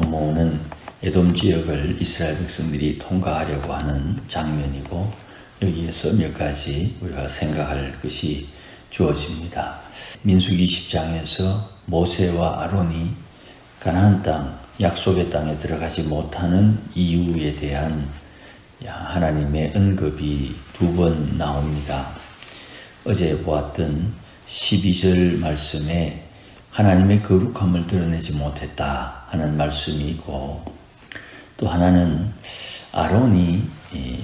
본문은 에돔 지역을 이스라엘 백성들이 통과하려고 하는 장면이고, 여기에서 몇 가지 우리가 생각할 것이 주어집니다. 민수기 10장에서 모세와 아론이 가나안 땅, 약속의 땅에 들어가지 못하는 이유에 대한 하나님의 언급이 2번 나옵니다. 어제 보았던 12절 말씀에 하나님의 거룩함을 드러내지 못했다 하는 말씀이 있고, 또 하나는 아론이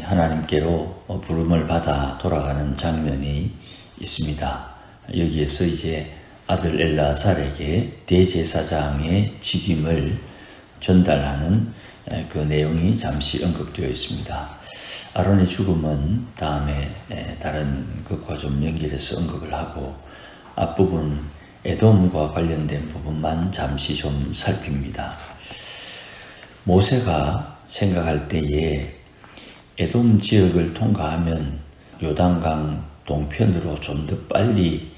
하나님께로 부름을 받아 돌아가는 장면이 있습니다. 여기에서 이제 아들 엘라살에게 대제사장의 직임을 전달하는 그 내용이 잠시 언급되어 있습니다. 아론의 죽음은 다음에 다른 것과 좀 연결해서 언급을 하고, 앞부분 에돔과 관련된 부분만 잠시 좀 살핍니다. 모세가 생각할 때에 에돔 지역을 통과하면 요단강 동편으로 좀 더 빨리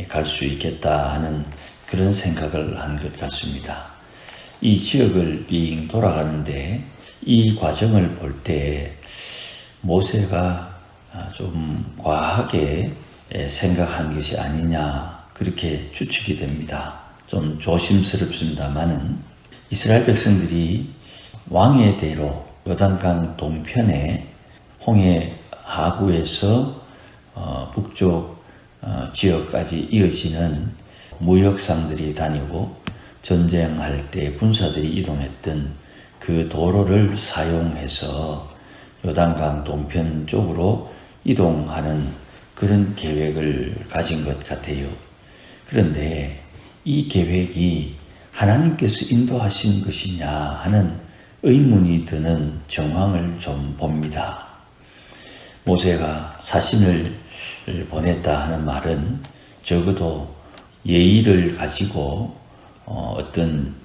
갈 수 있겠다 하는 그런 생각을 한 것 같습니다. 이 지역을 빙 돌아가는데 이 과정을 볼 때 모세가 좀 과하게 생각한 것이 아니냐, 그렇게 추측이 됩니다. 좀 조심스럽습니다만은 이스라엘 백성들이 왕의 대로 요단강 동편에 홍해 하구에서 북쪽 지역까지 이어지는 무역상들이 다니고 전쟁할 때 군사들이 이동했던 그 도로를 사용해서 요단강 동편 쪽으로 이동하는 그런 계획을 가진 것 같아요. 그런데 이 계획이 하나님께서 인도하신 것이냐 하는 의문이 드는 정황을 좀 봅니다. 모세가 사신을 보냈다 하는 말은 적어도 예의를 가지고 어떤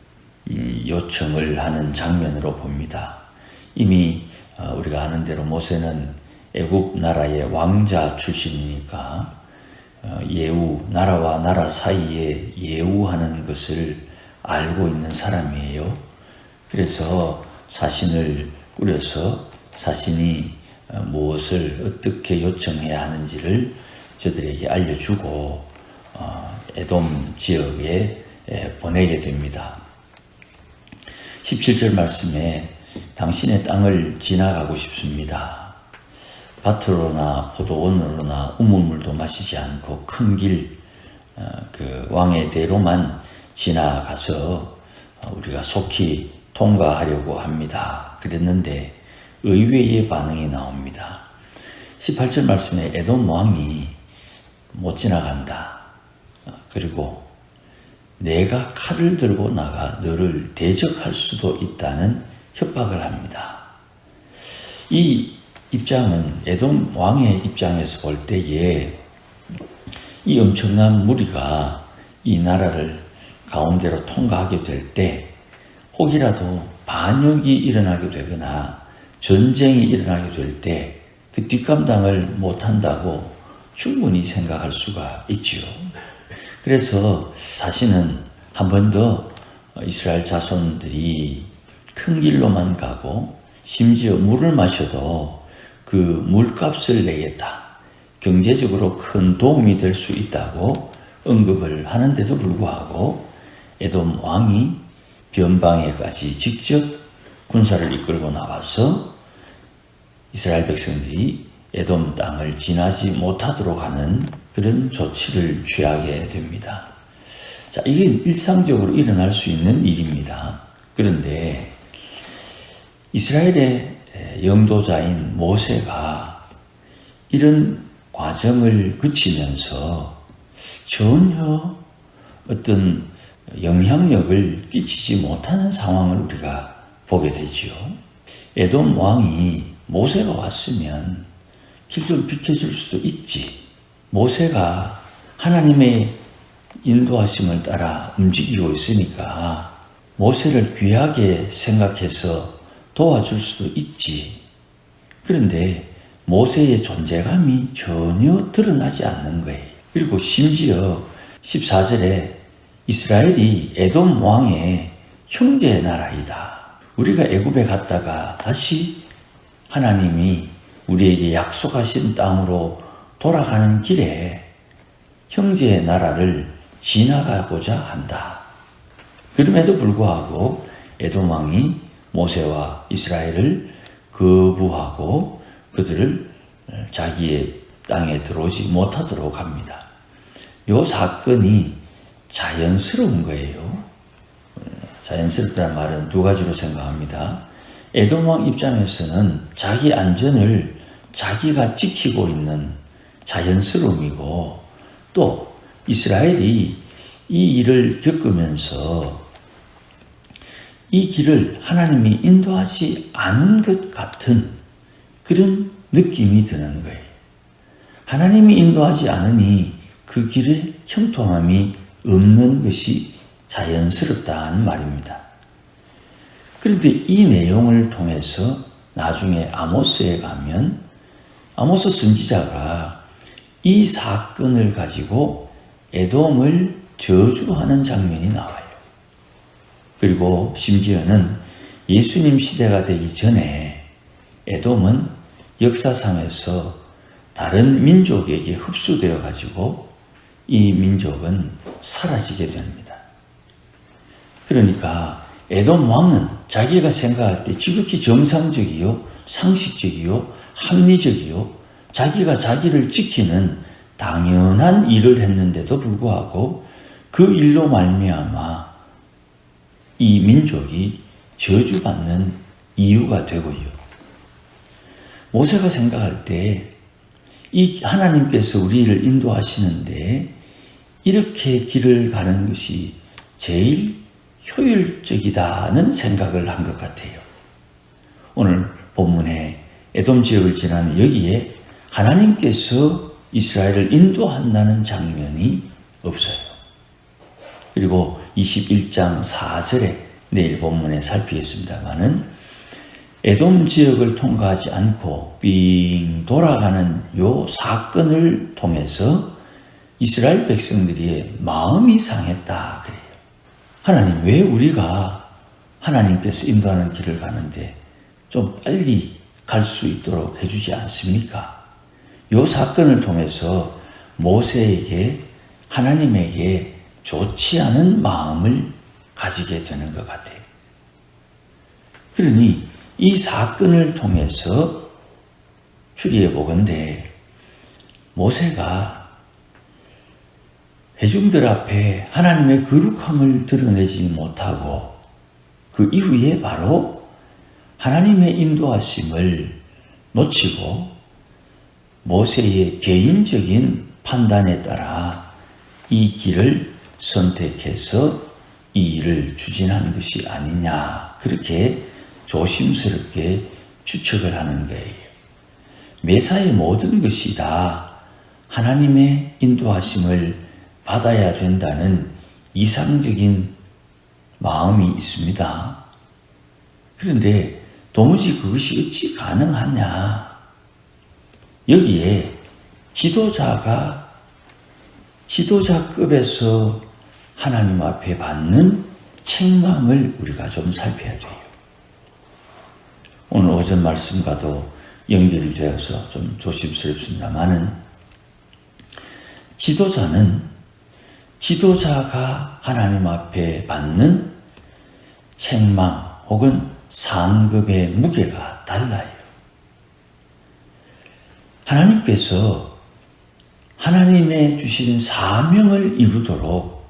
요청을 하는 장면으로 봅니다. 이미 우리가 아는 대로 모세는 애굽 나라의 왕자 출신이니까 예우, 나라와 나라 사이에 예우하는 것을 알고 있는 사람이에요. 그래서 사신을 꾸려서 사신이 무엇을 어떻게 요청해야 하는지를 저들에게 알려주고 에돔 지역에 보내게 됩니다. 17절 말씀에 당신의 땅을 지나가고 싶습니다. 밭으로나 포도원으로나 우물물도 마시지 않고 큰 길, 그 왕의 대로만 지나가서 우리가 속히 통과하려고 합니다. 그랬는데 의외의 반응이 나옵니다. 18절 말씀에 에돔 왕이 못 지나간다. 그리고 내가 칼을 들고 나가 너를 대적할 수도 있다는 협박을 합니다. 이 입장은 에돔 왕의 입장에서 볼 때에 이 엄청난 무리가 이 나라를 가운데로 통과하게 될 때 혹이라도 반역이 일어나게 되거나 전쟁이 일어나게 될 때 그 뒷감당을 못한다고 충분히 생각할 수가 있지요. 그래서 자신은 한 번 더 이스라엘 자손들이 큰 길로만 가고 심지어 물을 마셔도 그 물값을 내겠다, 경제적으로 큰 도움이 될 수 있다고 언급을 하는데도 불구하고 에돔 왕이 변방에까지 직접 군사를 이끌고 나와서 이스라엘 백성들이 에돔 땅을 지나지 못하도록 하는 그런 조치를 취하게 됩니다. 자, 이게 일상적으로 일어날 수 있는 일입니다. 그런데 이스라엘의 영도자인 모세가 이런 과정을 거치면서 전혀 어떤 영향력을 끼치지 못하는 상황을 우리가 보게 되지요. 에돔 왕이 모세가 왔으면 길 좀 비켜줄 수도 있지. 모세가 하나님의 인도하심을 따라 움직이고 있으니까 모세를 귀하게 생각해서 도와줄 수도 있지. 그런데 모세의 존재감이 전혀 드러나지 않는 거예요. 그리고 심지어 14절에 이스라엘이 에돔 왕의 형제의 나라이다. 우리가 애굽에 갔다가 다시 하나님이 우리에게 약속하신 땅으로 돌아가는 길에 형제의 나라를 지나가고자 한다. 그럼에도 불구하고 에돔 왕이 모세와 이스라엘을 거부하고 그들을 자기의 땅에 들어오지 못하도록 합니다. 이 사건이 자연스러운 거예요. 자연스럽다는 말은 두 가지로 생각합니다. 에돔 왕 입장에서는 자기 안전을 자기가 지키고 있는 자연스러움이고, 또 이스라엘이 이 일을 겪으면서 이 길을 하나님이 인도하지 않은 것 같은 그런 느낌이 드는 거예요. 하나님이 인도하지 않으니 그 길에 형통함이 없는 것이 자연스럽다는 말입니다. 그런데 이 내용을 통해서 나중에 아모스에 가면 아모스 선지자가 이 사건을 가지고 에돔을 저주하는 장면이 나와요. 그리고 심지어는 예수님 시대가 되기 전에 에돔은 역사상에서 다른 민족에게 흡수되어 가지고 이 민족은 사라지게 됩니다. 그러니까 에돔 왕은 자기가 생각할 때 지극히 정상적이요, 상식적이요, 합리적이요, 자기가 자기를 지키는 당연한 일을 했는데도 불구하고 그 일로 말미암아 이 민족이 저주받는 이유가 되고요. 모세가 생각할 때 이 하나님께서 우리를 인도하시는데 이렇게 길을 가는 것이 제일 효율적이다는 생각을 한 것 같아요. 오늘 본문에 에돔 지역을 지나는 여기에 하나님께서 이스라엘을 인도한다는 장면이 없어요. 그리고 21장 4절에 내일 본문에 살피겠습니다마는 에돔 지역을 통과하지 않고 빙 돌아가는 요 사건을 통해서 이스라엘 백성들의 마음이 상했다 그래요. 하나님, 왜 우리가 하나님께서 인도하는 길을 가는데 좀 빨리 갈 수 있도록 해주지 않습니까? 요 사건을 통해서 모세에게 하나님에게 좋지 않은 마음을 가지게 되는 것 같아요. 그러니 이 사건을 통해서 추리해 보건대 모세가 회중들 앞에 하나님의 거룩함을 드러내지 못하고 그 이후에 바로 하나님의 인도하심을 놓치고 모세의 개인적인 판단에 따라 이 길을 선택해서 이 일을 추진한 것이 아니냐, 그렇게 조심스럽게 추측을 하는 거예요. 매사의 모든 것이 다 하나님의 인도하심을 받아야 된다는 이상적인 마음이 있습니다. 그런데 도무지 그것이 어찌 가능하냐. 여기에 지도자급에서 하나님 앞에 받는 책망을 우리가 좀 살펴야 돼요. 오늘 오전 말씀과도 연결이 되어서 좀 조심스럽습니다만은 지도자가 하나님 앞에 받는 책망 혹은 상급의 무게가 달라요. 하나님께서 하나님의 주신 사명을 이루도록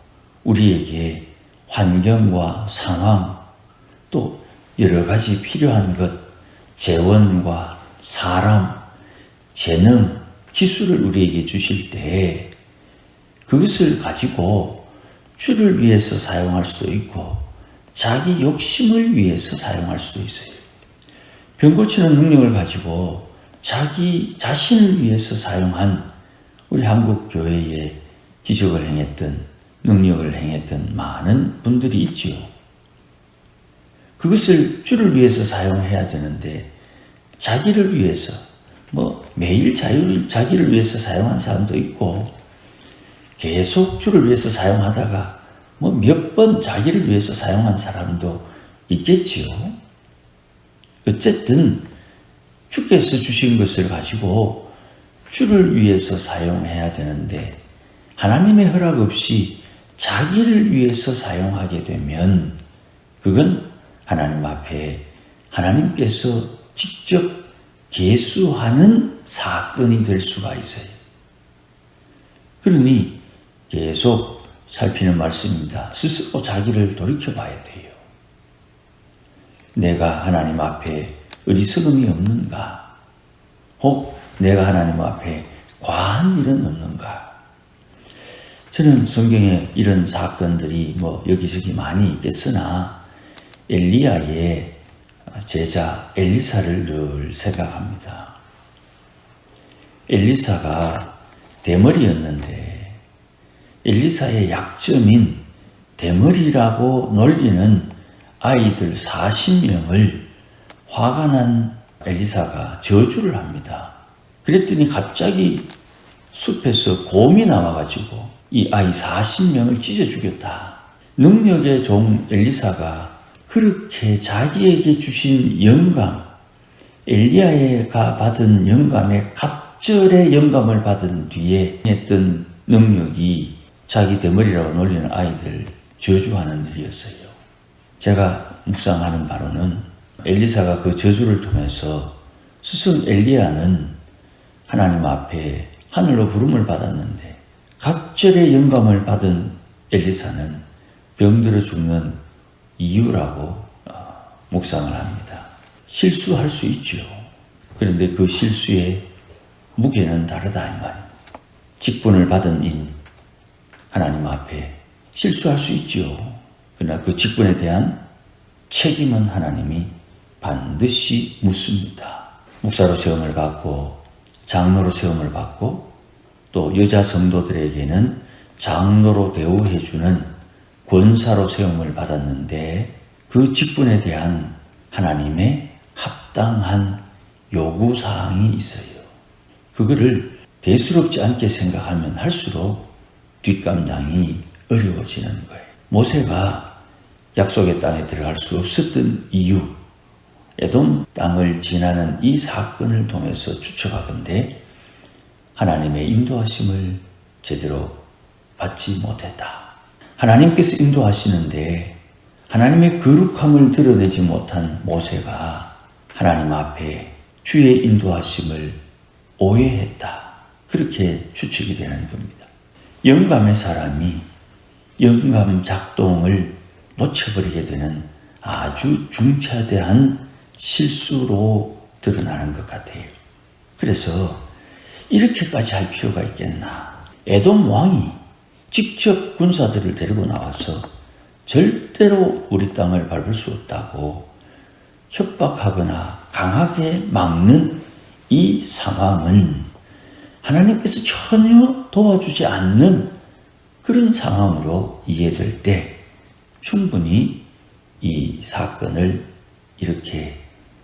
우리에게 환경과 상황 또 여러 가지 필요한 것, 재원과 사람, 재능, 기술을 우리에게 주실 때 그것을 가지고 주를 위해서 사용할 수도 있고 자기 욕심을 위해서 사용할 수도 있어요. 병 고치는 능력을 가지고 자기 자신을 위해서 사용한 우리 한국 교회에 기적을 행했던, 능력을 행했던 많은 분들이 있지요. 그것을 주를 위해서 사용해야 되는데 자기를 위해서 매일 자기를 위해서 사용한 사람도 있고 계속 주를 위해서 사용하다가 몇 몇 번 자기를 위해서 사용한 사람도 있겠지요. 어쨌든 주께서 주신 것을 가지고 주를 위해서 사용해야 되는데 하나님의 허락 없이 자기를 위해서 사용하게 되면 그건 하나님 앞에 하나님께서 직접 계수하는 사건이 될 수가 있어요. 그러니 계속 살피는 말씀입니다. 스스로 자기를 돌이켜봐야 돼요. 내가 하나님 앞에 어리석음이 없는가? 혹 내가 하나님 앞에 과한 일은 없는가? 저는 성경에 이런 사건들이 여기저기 많이 있겠으나 엘리야의 제자 엘리사를 늘 생각합니다. 엘리사가 대머리였는데 엘리사의 약점인 대머리라고 놀리는 아이들 40명을 화가 난 엘리사가 저주를 합니다. 그랬더니 갑자기 숲에서 곰이 나와가지고 이 아이 40명을 찢어 죽였다. 능력의 종 엘리사가 그렇게 자기에게 주신 영감, 엘리야가 받은 영감의 갑절의 영감을 받은 뒤에 했던 능력이 자기 대머리라고 놀리는 아이들 저주하는 일이었어요. 제가 묵상하는 바로는 엘리사가 그 저주를 통해서 스승 엘리야는 하나님 앞에 하늘로 부름을 받았는데 갑절의 영감을 받은 엘리사는 병들어 죽는 이유라고 묵상을 합니다. 실수할 수 있죠. 그런데 그 실수의 무게는 다르다 이 말입니다. 직분을 받은 인 하나님 앞에 실수할 수 있죠. 그러나 그 직분에 대한 책임은 하나님이 반드시 묻습니다. 목사로 세움을 받고 장로로 세움을 받고 또 여자 성도들에게는 장로로 대우해주는 권사로 세움을 받았는데 그 직분에 대한 하나님의 합당한 요구사항이 있어요. 그거를 대수롭지 않게 생각하면 할수록 뒷감당이 어려워지는 거예요. 모세가 약속의 땅에 들어갈 수 없었던 이유, 에돔 땅을 지나는 이 사건을 통해서 추측하건대 하나님의 인도하심을 제대로 받지 못했다. 하나님께서 인도하시는데 하나님의 거룩함을 드러내지 못한 모세가 하나님 앞에 주의 인도하심을 오해했다. 그렇게 추측이 되는 겁니다. 영감의 사람이 영감 작동을 놓쳐버리게 되는 아주 중차대한 실수로 드러나는 것 같아요. 그래서 이렇게까지 할 필요가 있겠나. 에돔 왕이 직접 군사들을 데리고 나와서 절대로 우리 땅을 밟을 수 없다고 협박하거나 강하게 막는 이 상황은 하나님께서 전혀 도와주지 않는 그런 상황으로 이해될 때 충분히 이 사건을 이렇게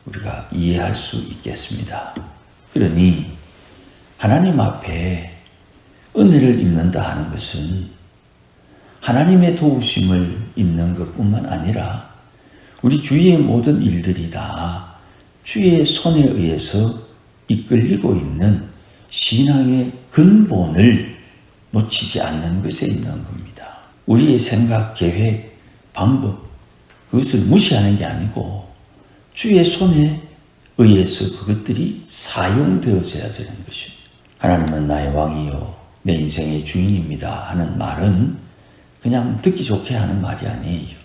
우리가 이해할 수 있겠습니다. 그러니 하나님 앞에 은혜를 입는다 하는 것은 하나님의 도우심을 입는 것뿐만 아니라 우리 주위의 모든 일들이 다 주의 손에 의해서 이끌리고 있는 신앙의 근본을 놓치지 않는 것에 있는 겁니다. 우리의 생각, 계획, 방법, 그것을 무시하는 게 아니고 주의 손에 의해서 그것들이 사용되어져야 되는 것입니다. 하나님은 나의 왕이요 내 인생의 주인입니다 하는 말은 그냥 듣기 좋게 하는 말이 아니에요.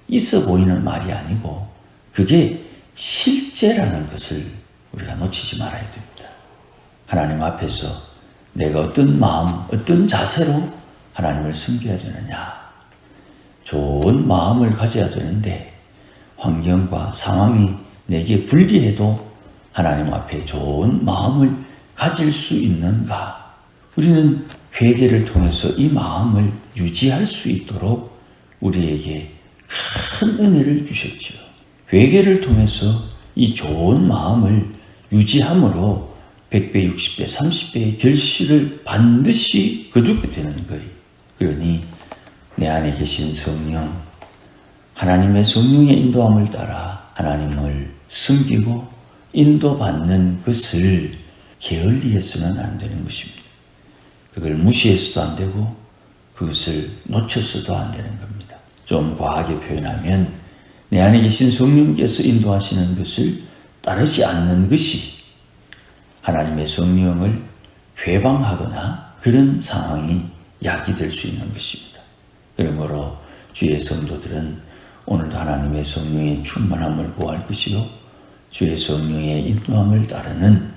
있어 보이는 말이 아니고 그게 실제라는 것을 우리가 놓치지 말아야 됩니다. 하나님 앞에서 내가 어떤 마음, 어떤 자세로 하나님을 섬겨야 되느냐. 좋은 마음을 가져야 되는데 환경과 상황이 내게 불리해도 하나님 앞에 좋은 마음을 가질 수 있는가? 우리는 회개를 통해서 이 마음을 유지할 수 있도록 우리에게 큰 은혜를 주셨죠. 회개를 통해서 이 좋은 마음을 유지함으로 100배, 60배, 30배의 결실을 반드시 거두게 되는 거예요. 그러니 내 안에 계신 성령, 하나님의 성령의 인도함을 따라 하나님을 섬기고 인도받는 것을 게을리해서는 안 되는 것입니다. 그걸 무시해서도 안 되고 그것을 놓쳐서도 안 되는 겁니다. 좀 과하게 표현하면 내 안에 계신 성령께서 인도하시는 것을 따르지 않는 것이 하나님의 성령을 회방하거나 그런 상황이 야기될 수 있는 것입니다. 그러므로 주의 성도들은 오늘도 하나님의 성령의 충만함을 구할 것이요 주의 성령의 인도함을 따르는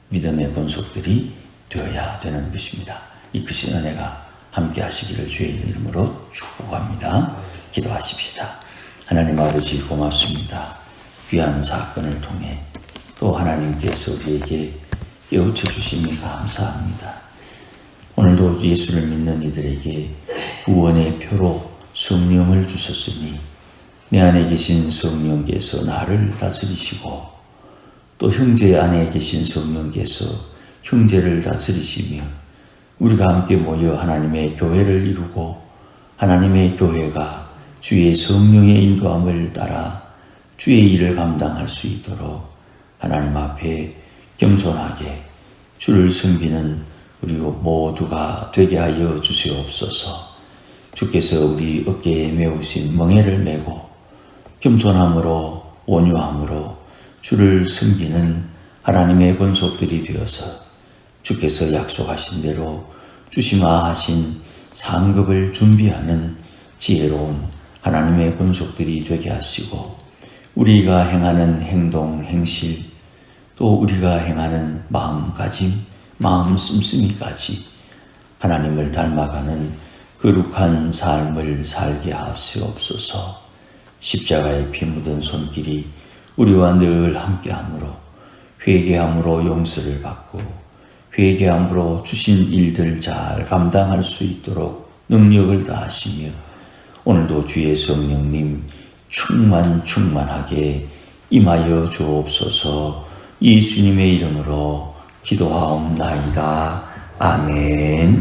믿음의 권속들이 되어야 되는 것입니다. 이 크신 은혜가 함께 하시기를 주의 이름으로 축복합니다. 기도하십시다. 하나님 아버지 고맙습니다. 귀한 사건을 통해 또 하나님께서 우리에게 깨우쳐 주시니 감사합니다. 오늘도 예수를 믿는 이들에게 구원의 표로 성령을 주셨으니 내 안에 계신 성령께서 나를 다스리시고 또 형제 안에 계신 성령께서 형제를 다스리시며 우리가 함께 모여 하나님의 교회를 이루고 하나님의 교회가 주의 성령의 인도함을 따라 주의 일을 감당할 수 있도록 하나님 앞에 겸손하게 주를 섬기는 우리 모두가 되게 하여 주시옵소서. 주께서 우리 어깨에 메우신 멍에를 메고 겸손함으로 온유함으로 주를 섬기는 하나님의 권속들이 되어서 주께서 약속하신 대로 주시마하신 상급을 준비하는 지혜로운 하나님의 권속들이 되게 하시고 우리가 행하는 행동, 행실 또 우리가 행하는 마음가짐, 마음 씀씀이까지 하나님을 닮아가는 거룩한 삶을 살게 하시옵소서. 십자가에 피 묻은 손길이 우리와 늘 함께함으로 회개함으로 용서를 받고 회개함으로 주신 일들 잘 감당할 수 있도록 능력을 다하시며 오늘도 주의 성령님 충만하게 임하여 주옵소서. 예수님의 이름으로 기도하옵나이다. 아멘.